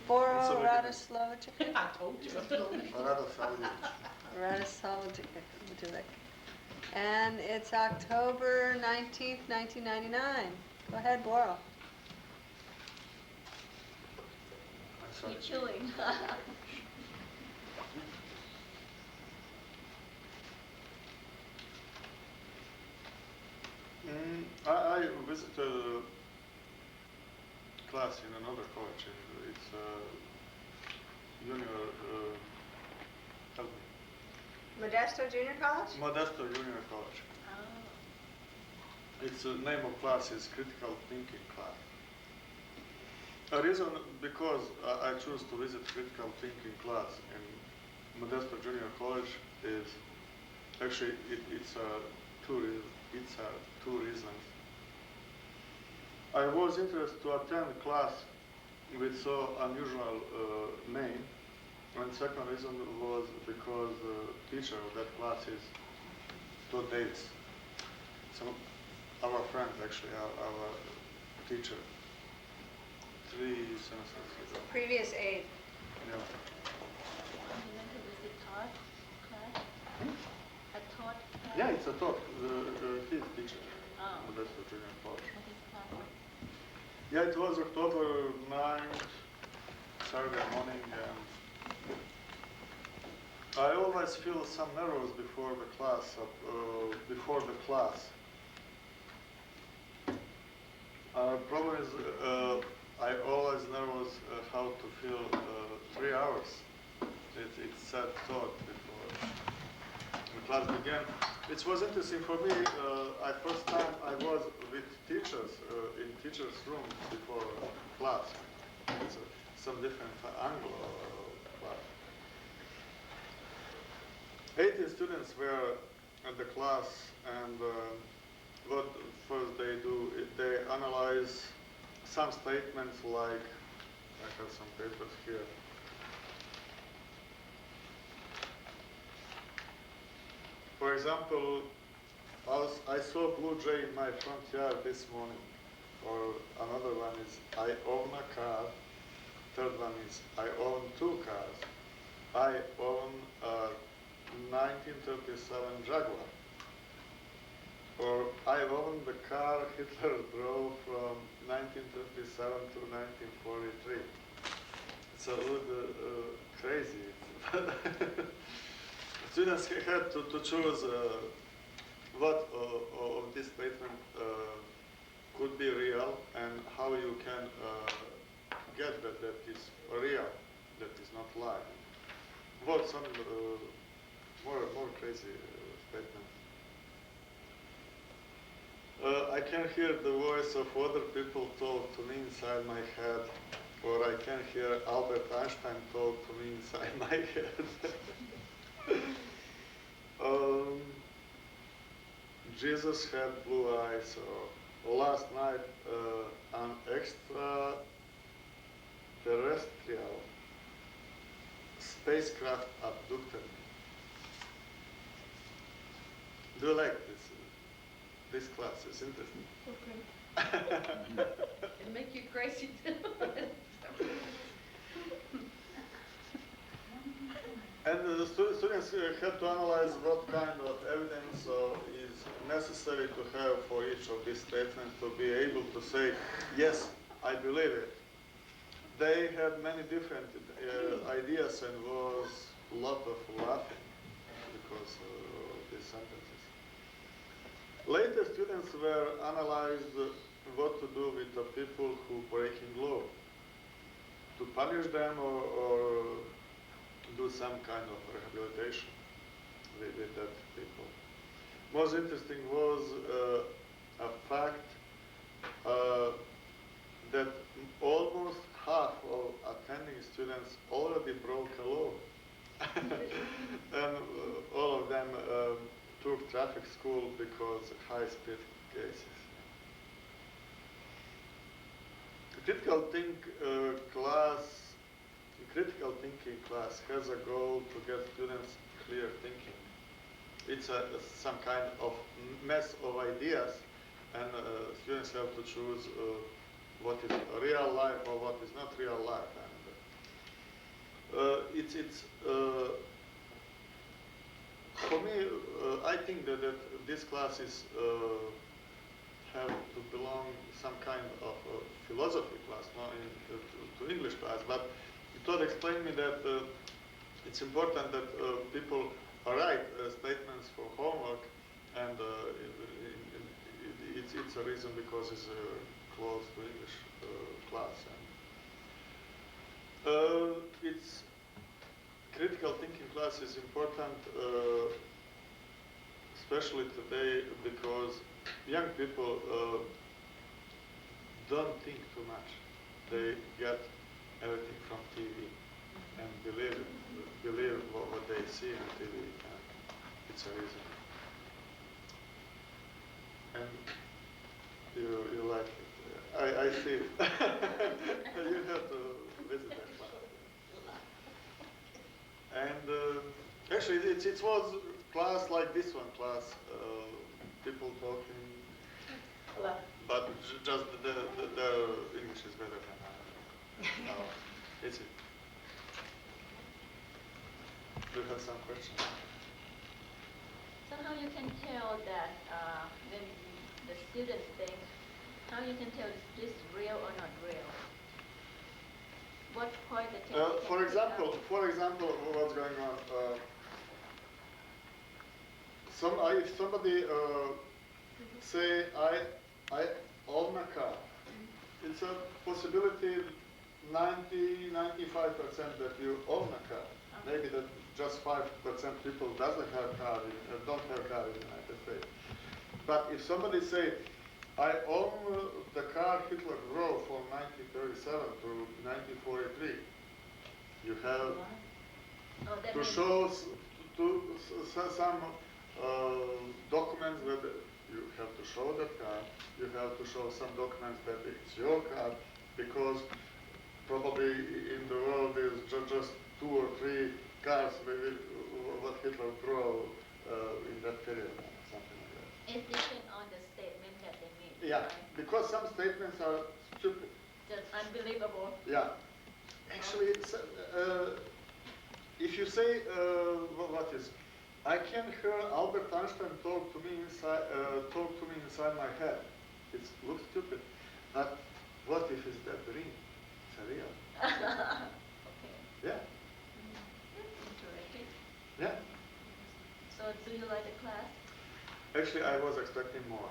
Boro It's a Radoslavicek. I told you. Radoslavicek. And it's October 19th, 1999. Go ahead, Boro. Keep chewing. I visited a class in another college. It's junior, help me. Modesto Junior College? Modesto Junior College. Oh. Its name of class is critical thinking class. A reason because I choose to visit critical thinking class in Modesto Junior College is actually it's two reasons. I was interested to attend a class with so unusual name, and second reason was because the teacher of that class is Todd Davis. Some our friend actually, our teacher, 3 semesters ago. Previous aide. Yeah. You went to visit Todd class? A Todd class? Yeah, it's a talk. His teacher, Oh. Modesto Junior College. What is class? Yeah, it was October 9th, Saturday morning, and I always feel some nervous before the class. Problem is, I always nervous how to feel 3 hours. It's sad thought before the class began. It was interesting for me. First time I was with teachers in teachers' room before class. It's some different angle of class. 80 students were at the class, and what first they do is they analyze some statements like, I have some papers here. For example, I saw blue jay in my front yard this morning. Or another one is, I own a car. Third one is, I own 2 cars. I own a 1937 Jaguar. Or I own the car Hitler drove from 1937 to 1943. It's a little crazy. Students had to choose what of this statement could be real and how you can get that is real, that is not lie. What some more crazy statements. I can hear the voice of other people talk to me inside my head, or I can hear Albert Einstein talk to me inside my head. Jesus had blue eyes, or last night an extraterrestrial spacecraft abducted me. Do you like this class? It's interesting. Okay. It make you crazy too. And the students have to analyze what kind of evidence is necessary to have for each of these statements to be able to say, yes, I believe it. They had many different ideas and was a lot of laughing because of these sentences. Later, students were analyzed what to do with the people who breaking law, to punish them or do some kind of rehabilitation with that people. Most interesting was a fact that almost half of attending students already broke a law. And all of them took traffic school because high-speed cases. Critical thinking class has a goal to get students clear thinking. It's some kind of mess of ideas, and students have to choose what is real life or what is not real life. And it's for me. I think that this class is have to belong some kind of philosophy class, not to English class. But Todd explained me that it's important that people write statements for homework, and it's a reason because it's close to English class. And it's critical thinking class is important, especially today, because young people don't think too much. They get everything from TV and believe what they see on TV. And it's a reason. And you like it. I see it. You have to visit that class. And actually, it was class like this one class, people talking, but just their English is better than ours. No, it's it. Do you have some questions? Somehow you can tell that when the students think, how you can tell is this real or not real? What point the text For example, what's going on? If somebody say I own a car, it's a possibility 90-95% that you own a car. Maybe that just 5% people doesn't have car, don't have car in the United States. But if somebody say I own the car Hitler drove from 1937 to 1943, you have to show some documents that you have to show that car. You have to show some documents that it's your car, because probably in the world there's just 2 or 3 cars maybe what Hitler drove in that period, something like that. It depends on the statement that they make. Yeah, right? because some statements are stupid. Just unbelievable. Yeah. Actually, it's, if you say, what is, I can hear Albert Einstein talk to me inside my head. It looks stupid, but what if it's that dream? It's a real. Okay. Yeah. Interesting. Yeah. So do you like the class? Actually, I was expecting more,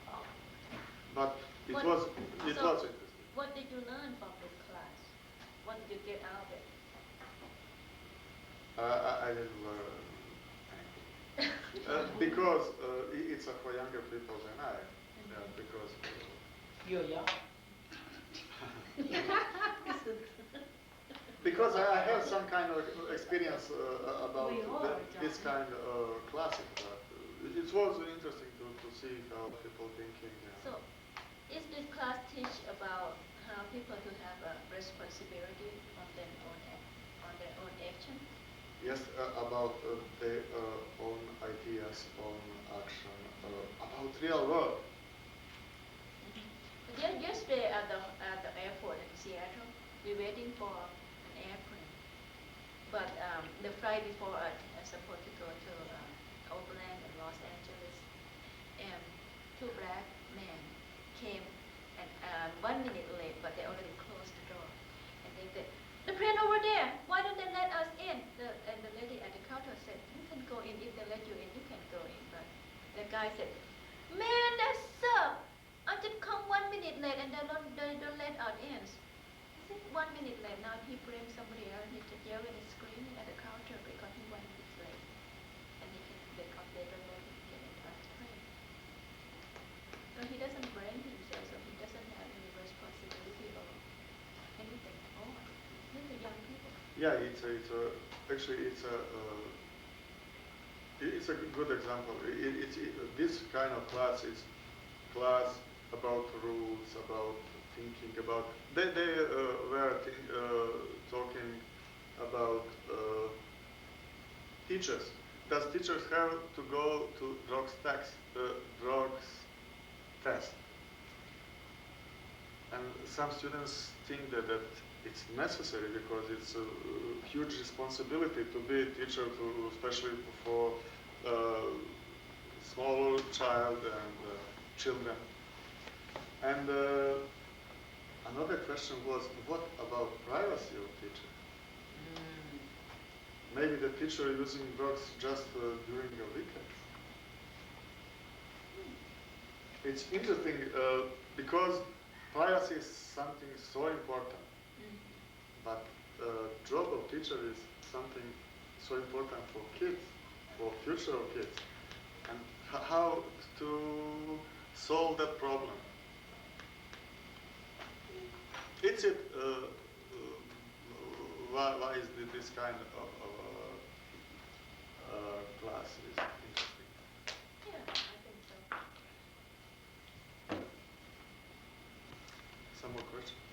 Oh. but it What- was so interesting. What did you learn from this class? What did you get out of it? I didn't learn anything. Because it's for younger people than I. Because You're young. because I have some kind of experience about We all this don't. kind of classic. It was interesting to see how people thinking. So, is this class teach about how people to have a responsibility on their own action? Yes, about their own ideas, own action, about real world. Yesterday at the airport in Seattle, we waiting for an airplane. But the flight before us is supposed to go to Oakland and Los Angeles, and 2 black men came and 1 minute late, but they already closed the door. And they said, "The plane over there. Why don't they let us in?" And the lady at the counter said, "You can go in. If they let you in, you can go in." But the guy said, "Man, that's sir. I just come 1 minute late and they don't let us in." I said, 1 minute late. Now he blamed somebody else. He just yelling and screaming at the counter because he 1 minute late. And they don't let him get into the plane. So he doesn't blame himself, so he doesn't have any responsibility or anything at all. These are young people. Yeah, actually it's a good example. This kind of class is class about rules, about thinking, about they were talking about teachers. Does teachers have to go to drugs test? And And some students think that it's necessary because it's a huge responsibility to be a teacher, especially for small child and children. And another question was, what about privacy of teacher? Maybe the teacher using drugs just during a weekend. It's interesting because privacy is something so important, but job of teacher is something so important for kids, for future of kids, and how to solve that problem. It's it. Why is this kind of class is interesting? Yeah, I think so. Some more questions?